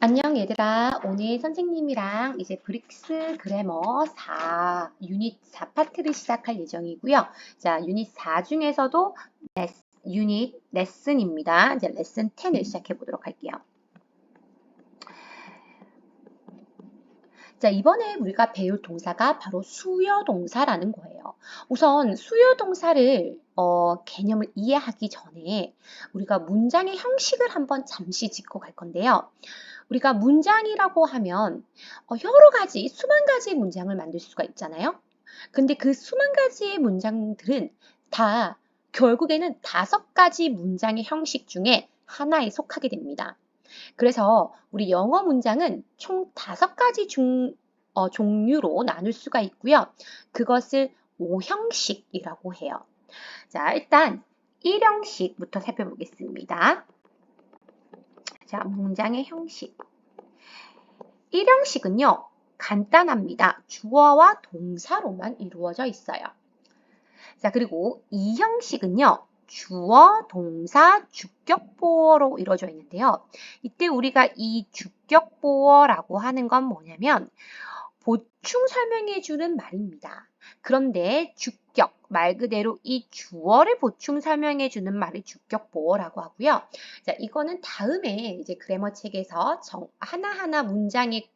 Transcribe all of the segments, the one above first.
안녕 얘들아. 오늘 선생님이랑 이제 브릭스 그래머 4 유닛 4 파트를 시작할 예정이고요. 자, 유닛 4 중에서도 유닛 레슨입니다. 이제 레슨 10을 시작해 보도록 할게요. 자, 이번에 우리가 배울 동사가 바로 수요동사라는 거예요. 우선 수요동사를 개념을 이해하기 전에 우리가 문장의 형식을 한번 잠시 짚고 갈 건데요. 우리가 문장이라고 하면 여러 가지, 수만 가지의 문장을 만들 수가 있잖아요. 근데 그 수만 가지의 문장들은 다 결국에는 5가지 문장의 형식 중에 하나에 속하게 됩니다. 그래서 우리 영어 문장은 총 5가지 종류로 나눌 수가 있고요. 그것을 5형식이라고 해요. 자, 일단 1형식부터 살펴보겠습니다. 자, 문장의 형식. 1형식은요, 간단합니다. 주어와 동사로만 이루어져 있어요. 자, 그리고 2형식은요, 주어, 동사, 주격보어로 이루어져 있는데요. 이때 우리가 이 주격보어라고 하는 건 뭐냐면 보충 설명해 주는 말입니다. 그런데 주격, 말 그대로 이 주어를 보충 설명해 주는 말을 주격보어라고 하고요. 자, 이거는 다음에 이제 그래머 책에서 하나하나 문장의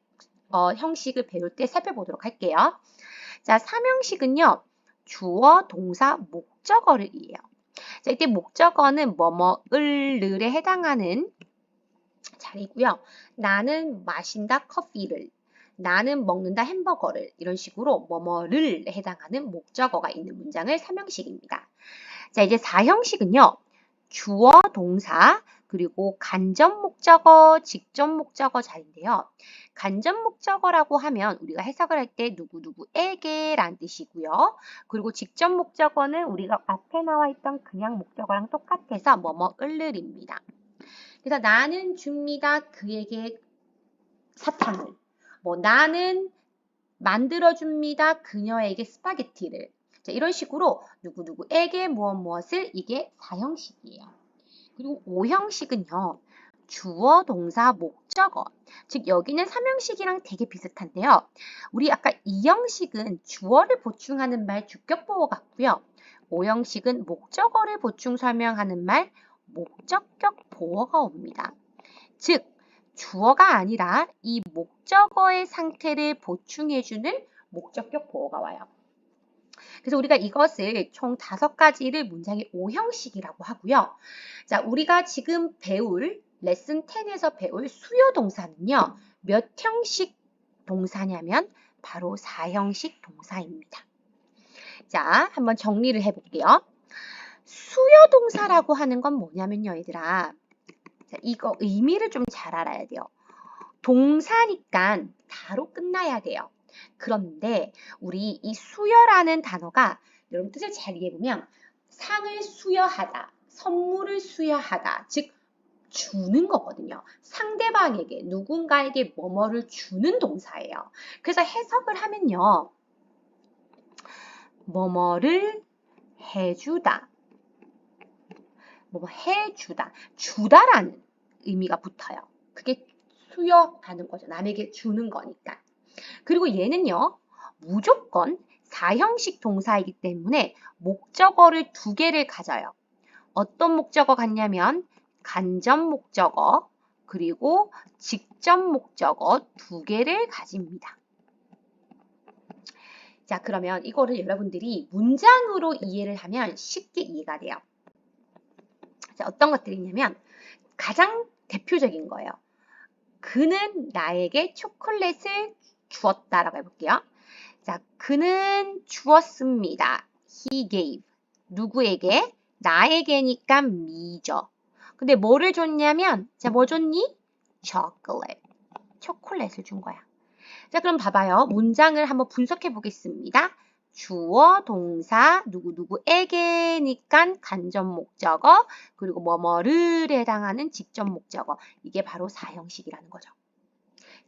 형식을 배울 때 살펴보도록 할게요. 자, 3형식은요. 주어, 동사, 목적어를 이해요. 자, 이때 목적어는 뭐뭐을에 해당하는 자리고요. 나는 마신다 커피를, 나는 먹는다 햄버거를, 이런 식으로 뭐뭐를 해당하는 목적어가 있는 문장을 3형식입니다. 자, 이제 4형식은요. 주어, 동사, 그리고 간접 목적어, 직접 목적어 자리인데요. 간접 목적어라고 하면 우리가 해석을 할 때 누구누구에게 라는 뜻이고요. 그리고 직접 목적어는 우리가 앞에 나와 있던 그냥 목적어랑 똑같아서 뭐뭐을입니다. 그래서 나는 줍니다. 그에게 사탕을. 나는 만들어줍니다. 그녀에게 스파게티를. 자, 이런 식으로 누구누구에게 무엇을 이게 4형식이에요. 그리고 5형식은요. 주어, 동사, 목적어. 즉 여기는 3형식이랑 되게 비슷한데요. 우리 아까 2형식은 주어를 보충하는 말 주격보어 같고요. 5형식은 목적어를 보충 설명하는 말 목적격 보어가 옵니다. 즉 주어가 아니라 이 목적어의 상태를 보충해주는 목적격 보어가 와요. 그래서 우리가 이것을 총 5가지를 문장의 5형식이라고 하고요. 자, 우리가 지금 배울 레슨 10에서 배울 수요 동사는요. 몇 형식 동사냐면 바로 4형식 동사입니다. 자, 한번 정리를 해볼게요. 수요 동사라고 하는 건 뭐냐면요, 얘들아. 자, 이거 의미를 좀 잘 알아야 돼요. 동사니까 바로 끝나야 돼요. 그런데 우리 이 수여라는 단어가 여러분 뜻을 잘 이해해보면 상을 수여하다, 선물을 수여하다, 즉 주는 거거든요. 상대방에게, 누군가에게 뭐뭐를 주는 동사예요. 그래서 해석을 하면요. 뭐뭐를 해주다, 해주다, 주다라는 의미가 붙어요. 그게 수여하는 거죠. 남에게 주는 거니까. 그리고 얘는요. 무조건 4형식 동사이기 때문에 목적어를 2개를 가져요. 어떤 목적어 같냐면 간접 목적어 그리고 직접 목적어 2개를 가집니다. 자, 그러면 이거를 여러분들이 문장으로 이해를 하면 쉽게 이해가 돼요. 자, 어떤 것들이 있냐면 가장 대표적인 거예요. 그는 나에게 초콜릿을 주었다라고 해볼게요. 자, 그는 주었습니다. He gave. 누구에게? 나에게니까 me죠. 근데 뭐를 줬냐면, 자, 뭐 줬니? chocolate. 초콜릿을 준 거야. 자, 그럼 봐봐요. 문장을 한번 분석해 보겠습니다. 주어, 동사, 누구누구에게니까 간접 목적어, 그리고 뭐뭐를 해당하는 직접 목적어. 이게 바로 4형식이라는 거죠.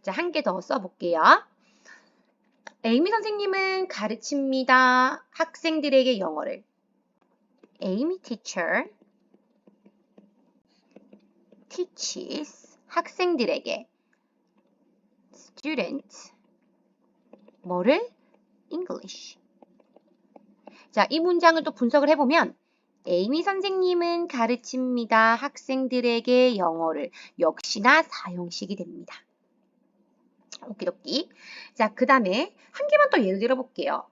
자, 한 개 더 써볼게요. 에이미 선생님은 가르칩니다. 학생들에게 영어를. Amy teacher teaches 학생들에게 student. 뭐를? English. 자, 이 문장을 또 분석을 해보면 에이미 선생님은 가르칩니다. 학생들에게 영어를. 역시나 사형식이 됩니다. 오키도키. 자, 그 다음에 한 개만 또 예를 들어볼게요.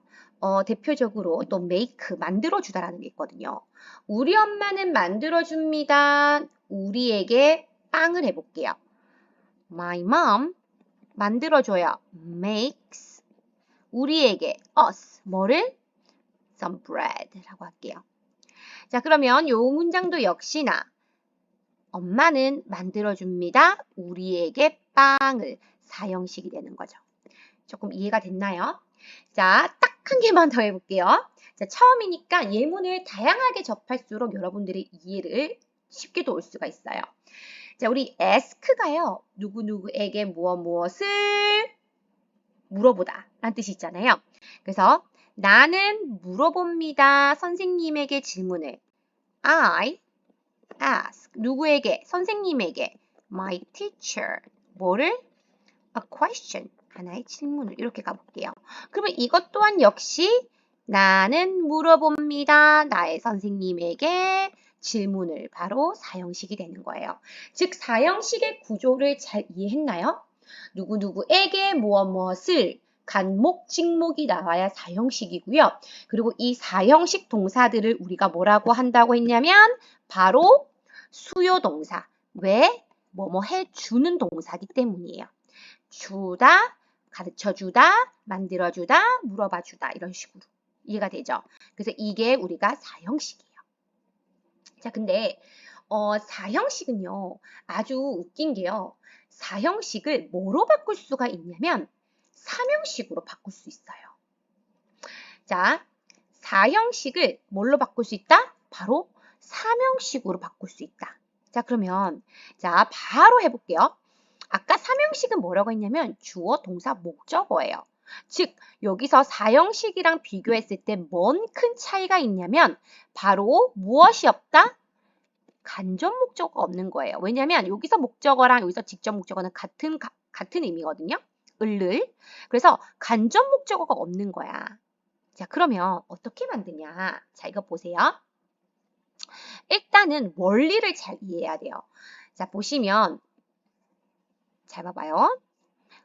대표적으로 또 make, 만들어주다라는 게 있거든요. 우리 엄마는 만들어줍니다. 우리에게 빵을 해볼게요. My mom, 만들어줘요. makes, 우리에게, us, 뭐를? some bread라고 할게요. 자, 그러면 요 문장도 역시나 엄마는 만들어줍니다. 우리에게 빵을. 사형식이 되는 거죠. 조금 이해가 됐나요? 자, 딱 한 개만 더 해볼게요. 자, 처음이니까 예문을 다양하게 접할수록 여러분들의 이해를 쉽게 도울 수가 있어요. 자, 우리 ask가요. 누구누구에게 무엇을 물어보다 라는 뜻이 있잖아요. 그래서 나는 물어봅니다. 선생님에게 질문을. I ask. 누구에게? 선생님에게. My teacher. 뭐를? A question. 하나의 질문을 이렇게 가볼게요. 그러면 이것 또한 역시 나는 물어봅니다. 나의 선생님에게 질문을. 바로 사형식이 되는 거예요. 즉 사형식의 구조를 잘 이해했나요? 누구누구에게 무엇을 간목, 직목이 나와야 사형식이고요. 그리고 이 사형식 동사들을 우리가 뭐라고 한다고 했냐면 바로 수요동사. 왜? 뭐뭐 해주는 동사이기 때문이에요. 주다, 가르쳐주다, 만들어주다, 물어봐주다 이런 식으로 이해가 되죠? 그래서 이게 우리가 사형식이에요. 자, 근데 사형식은요 아주 웃긴 게요. 사형식을 뭐로 바꿀 수가 있냐면 삼형식으로 바꿀 수 있어요. 자, 사형식을 뭘로 바꿀 수 있다? 바로 삼형식으로 바꿀 수 있다. 자, 그러면 자 바로 해볼게요. 아까 삼형식은 뭐라고 했냐면 주어, 동사, 목적어예요. 즉 여기서 사형식이랑 비교했을 때 뭔 큰 차이가 있냐면 바로 무엇이 없다? 간접 목적어가 없는 거예요. 왜냐하면 여기서 목적어랑 여기서 직접 목적어는 같은 의미거든요. 을을. 그래서 간접 목적어가 없는 거야. 자, 그러면 어떻게 만드냐? 자, 이거 보세요. 일단은 원리를 잘 이해해야 돼요. 자, 보시면 잘 봐봐요.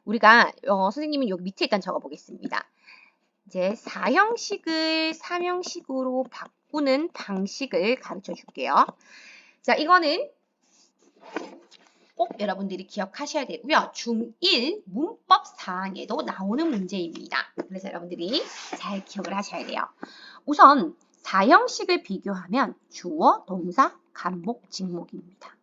우리가 선생님은 여기 밑에 일단 적어보겠습니다. 이제 사형식을 삼형식으로 바꾸는 방식을 가르쳐 줄게요. 자, 이거는 꼭 여러분들이 기억하셔야 되고요. 중1 문법 사항에도 나오는 문제입니다. 그래서 여러분들이 잘 기억을 하셔야 돼요. 우선 사형식을 비교하면 주어, 동사, 간목, 직목입니다.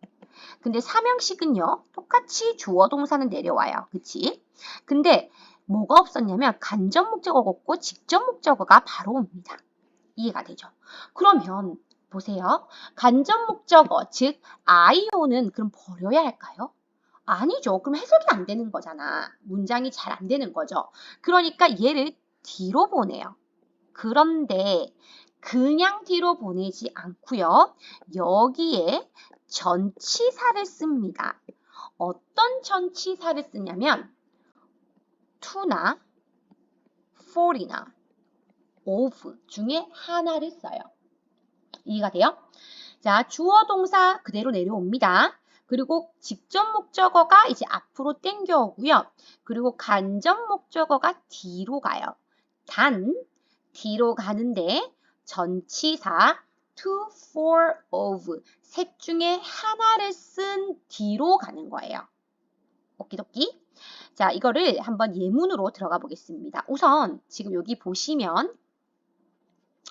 근데 삼형식은요. 똑같이 주어, 동사는 내려와요. 그치? 근데 뭐가 없었냐면 간접 목적어가 없고 직접 목적어가 바로 옵니다. 이해가 되죠? 그러면 보세요. 간접 목적어, 즉 IO는 그럼 버려야 할까요? 아니죠. 그럼 해석이 안 되는 거잖아. 문장이 잘 안 되는 거죠. 그러니까 얘를 뒤로 보내요. 그런데 그냥 뒤로 보내지 않고요. 여기에 전치사를 씁니다. 어떤 전치사를 쓰냐면 to나 for이나 of 중에 하나를 써요. 이해가 돼요? 자, 주어 동사 그대로 내려옵니다. 그리고 직접 목적어가 이제 앞으로 땡겨오고요. 그리고 간접 목적어가 뒤로 가요. 단 뒤로 가는데 전치사 to, for, of 셋 중에 하나를 쓴 뒤로 가는 거예요. 오키도키. 자, 이거를 한번 예문으로 들어가 보겠습니다. 우선 지금 여기 보시면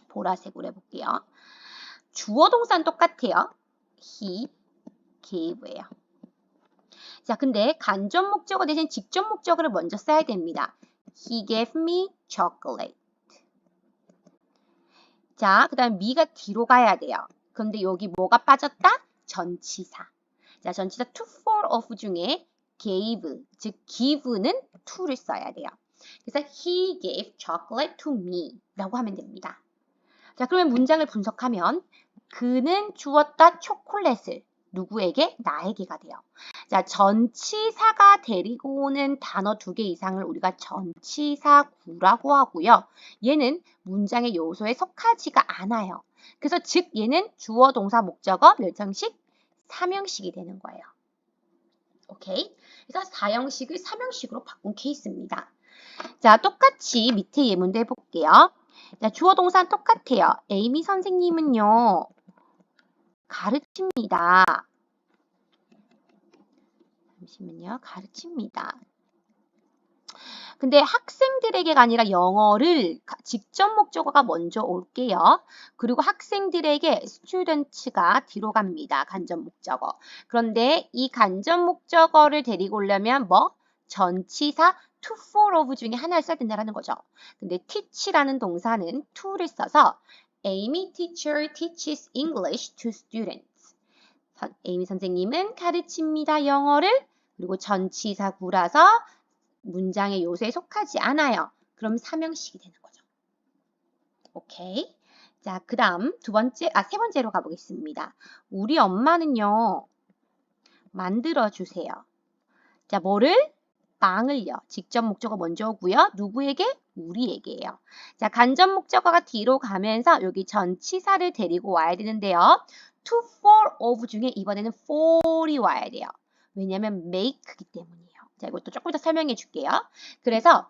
보라색으로 해볼게요. 주어 동사는 똑같아요. He gave예요. 자, 근데 간접 목적어 대신 직접 목적어를 먼저 써야 됩니다. He gave me chocolate. 자, 그 다음 me가 뒤로 가야 돼요. 그런데 여기 뭐가 빠졌다? 전치사. 자, 전치사 to, for, of 중에 gave, 즉 give는 to를 써야 돼요. 그래서 he gave chocolate to me 라고 하면 됩니다. 자, 그러면 문장을 분석하면 그는 주었다 초콜릿을 누구에게? 나에게가 돼요. 자, 전치사가 데리고 오는 단어 2개 이상을 우리가 전치사구라고 하고요. 얘는 문장의 요소에 속하지가 않아요. 그래서 즉 얘는 주어, 동사, 목적어, 몇 형식? 3형식이 되는 거예요. 오케이? 그래서 4형식을 3형식으로 바꾼 케이스입니다. 자, 똑같이 밑에 예문도 해볼게요. 자, 주어, 동사는 똑같아요. 에이미 선생님은요, 가르칩니다. 잠시만요. 가르칩니다. 근데 학생들에게가 아니라 영어를 직접 목적어가 먼저 올게요. 그리고 학생들에게 students가 뒤로 갑니다. 간접 목적어. 그런데 이 간접 목적어를 데리고 오려면 뭐? 전치사 to, for, of 중에 하나를 써야 된다는 거죠. 근데 teach라는 동사는 to를 써서 Amy teacher teaches English to students. 에이미 선생님은 가르칩니다. 영어를. 그리고 전치사구라서 문장의 요소에 속하지 않아요. 그럼 3형식이 되는 거죠. 오케이. 자, 그 다음 세 번째로 가보겠습니다. 우리 엄마는요, 만들어주세요. 자, 뭐를? 빵을요. 직접 목적어 먼저 오고요. 누구에게? 우리에게예요. 자, 간접 목적어가 뒤로 가면서 여기 전치사를 데리고 와야 되는데요. to, for, of 중에 이번에는 for이 와야 돼요. 왜냐하면 make이기 때문이에요. 자, 이것도 조금 더 설명해 줄게요. 그래서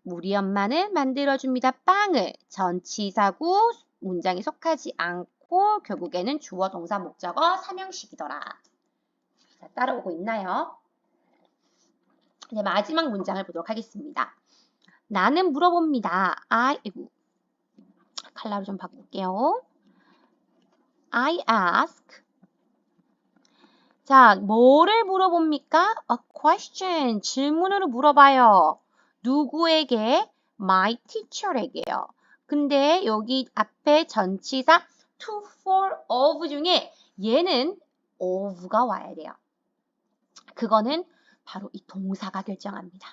우리 엄마는 만들어줍니다. 빵을. 전치사구 문장에 속하지 않고 결국에는 주어, 동사, 목적어 3형식이더라. 자, 따라오고 있나요? 이제 마지막 문장을 보도록 하겠습니다. 나는 물어봅니다. 아이고, 컬러를 좀 바꿀게요. I ask. 자, 뭐를 물어봅니까? A question. 질문으로 물어봐요. 누구에게? My teacher에게요. 근데 여기 앞에 전치사 to, for, of 중에 얘는 of가 와야 돼요. 그거는 바로 이 동사가 결정합니다.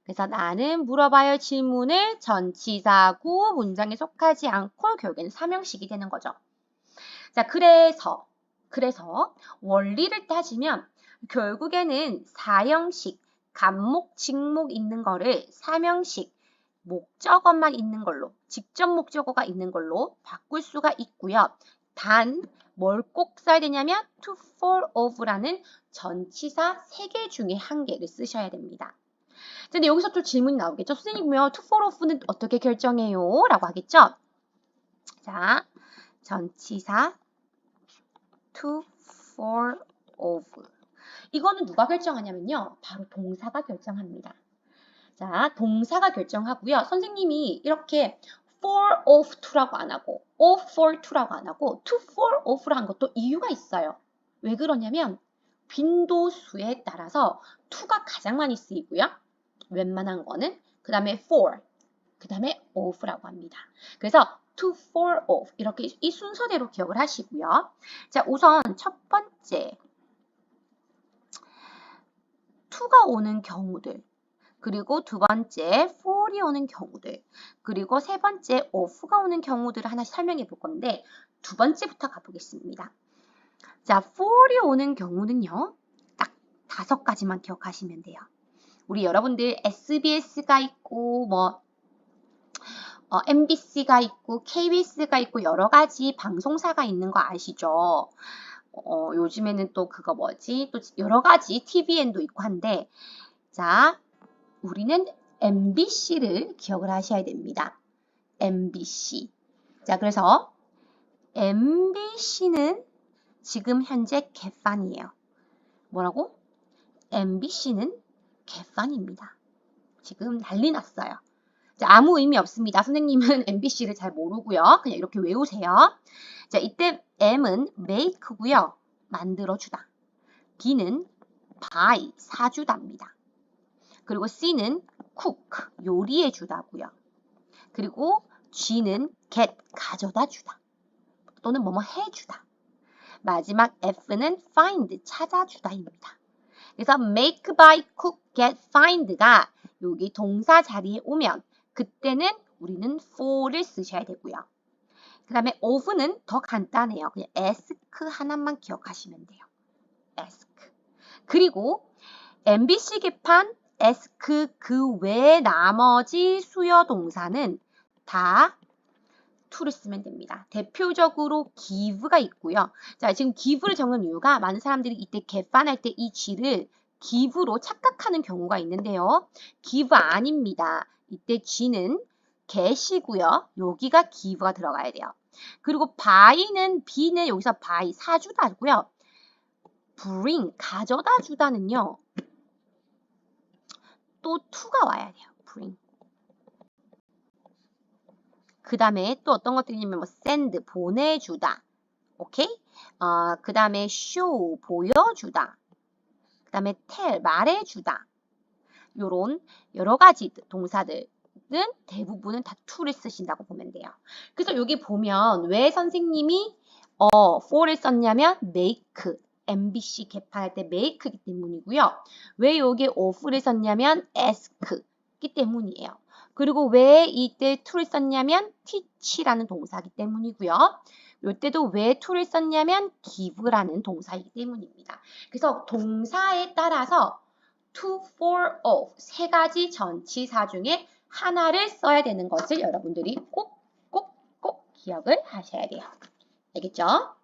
그래서 나는 물어봐요 질문을 전치사구 문장에 속하지 않고 결국에는 3형식이 되는 거죠. 자, 그래서 원리를 따지면 결국에는 4형식 간목, 직목 있는 거를 3형식 목적어만 있는 걸로, 직접 목적어가 있는 걸로 바꿀 수가 있고요. 단 뭘 꼭 써야 되냐면 to, for, of라는 전치사 3개 중에 1개를 쓰셔야 됩니다. 근데 여기서 또 질문이 나오겠죠. 선생님이요, to, for, of는 어떻게 결정해요? 라고 하겠죠. 자, 전치사 to, for, of. 이거는 누가 결정하냐면요. 바로 동사가 결정합니다. 자, 동사가 결정하고요. 선생님이 이렇게 for, of, to라고 안 하고 of, for, to라고 안 하고 to, for, of로 한 것도 이유가 있어요. 왜 그러냐면 빈도수에 따라서 to가 가장 많이 쓰이고요. 웬만한 거는 그 다음에 for, 그 다음에 of라고 합니다. 그래서 to, for, of 이렇게 이 순서대로 기억을 하시고요. 자, 우선 첫 번째 to가 오는 경우들, 그리고 두 번째 for이 오는 경우들, 그리고 세 번째 of가 오는 경우들을 하나씩 설명해 볼 건데 두 번째부터 가보겠습니다. 자, for이 오는 경우는요. 딱 5가지만 기억하시면 돼요. 우리 여러분들 SBS가 있고 뭐 MBC가 있고 KBS가 있고 여러 가지 방송사가 있는 거 아시죠? 요즘에는 또 그거 뭐지? 또 여러 가지 TVN도 있고 한데 자, 우리는 MBC를 기억을 하셔야 됩니다. MBC. 자, 그래서 MBC는 지금 현재 개판이에요. 뭐라고? MBC는 개판입니다. 지금 난리 났어요. 자, 아무 의미 없습니다. 선생님은 MBC를 잘 모르고요. 그냥 이렇게 외우세요. 자, 이때 M은 make고요. 만들어주다. B는 buy, 사주다입니다. 그리고 C는 cook, 요리해주다고요. 그리고 G는 get, 가져다주다. 또는 뭐뭐 해주다. 마지막 F는 find, 찾아주다입니다. 그래서 make, buy, cook, get, find가 여기 동사 자리에 오면 그때는 우리는 for를 쓰셔야 되고요. 그 다음에 of는 더 간단해요. 그냥 ask 하나만 기억하시면 돼요. ask. 그리고 MBC 개판, ask 그 외 나머지 수요 동사는 다 to를 쓰면 됩니다. 대표적으로 give가 있고요. 자, 지금 give를 적는 이유가 많은 사람들이 이때 개판할 때 이 g를 give로 착각하는 경우가 있는데요. give 아닙니다. 이때 g는 get이고요. 여기가 give가 들어가야 돼요. 그리고 buy는 b는 여기서 buy 사주다고요. bring 가져다 주다는요. 또 to가 와야 돼요. bring. 그 다음에 또 어떤 것들이 있냐면 뭐 send 보내주다. 오케이? 그 다음에 show 보여주다. 그 다음에 tell 말해주다. 요런 여러 가지 동사들은 대부분은 다 to를 쓰신다고 보면 돼요. 그래서 여기 보면 왜 선생님이 for를 썼냐면 make, MBC 개판할 때 make이기 때문이고요. 왜 여기 of를 썼냐면 ask이기 때문이에요. 그리고 왜 이때 to를 썼냐면 teach라는 동사이기 때문이고요. 이때도 왜 to를 썼냐면 give라는 동사이기 때문입니다. 그래서 동사에 따라서 to, for, of 세 가지 전치사 중에 하나를 써야 되는 것을 여러분들이 꼭 기억을 하셔야 돼요. 알겠죠?